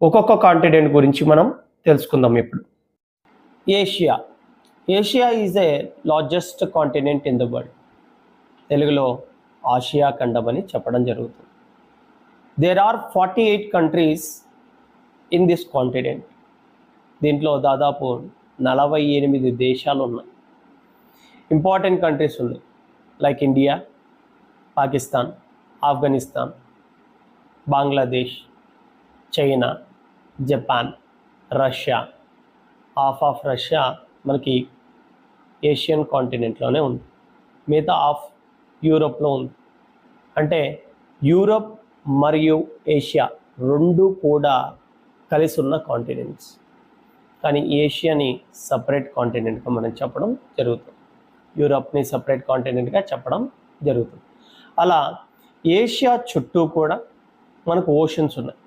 ఒక్కొక్క కాంటినెంట్ గురించి మనం తెలుసుకుందాం ఇప్పుడు. Asia. Asia is a largest continent in the world. తెలుగులో ఆసియా ఖండం అని చెప్పడం జరుగుతుంది. There are 48 countries in this continent. దీంట్లో దాదాపు 48 దేశాలు ఉన్నాయి. ఇంపార్టెంట్ కంట్రీస్ ఉన్నాయి like India, Pakistan, Afghanistan, Bangladesh, China, Japan, Russia. Half of Russia మనకి ఏషియన్ కాంటినెంట్లోనే ఉంది, మిగతా ఆఫ్ యూరోప్లో ఉంది. అంటే యూరోప్ మరియు ఏషియా రెండు కూడా కలిసి ఉన్న కాంటినెంట్స్, కానీ ఏషియాని సపరేట్ కాంటినెంట్గా మనం చెప్పడం జరుగుతుంది, యూరోప్ని సపరేట్ కాంటినెంట్గా చెప్పడం జరుగుతుంది. అలా ఏషియా చుట్టూ కూడా మనకు ఓషన్స్ ఉన్నాయి.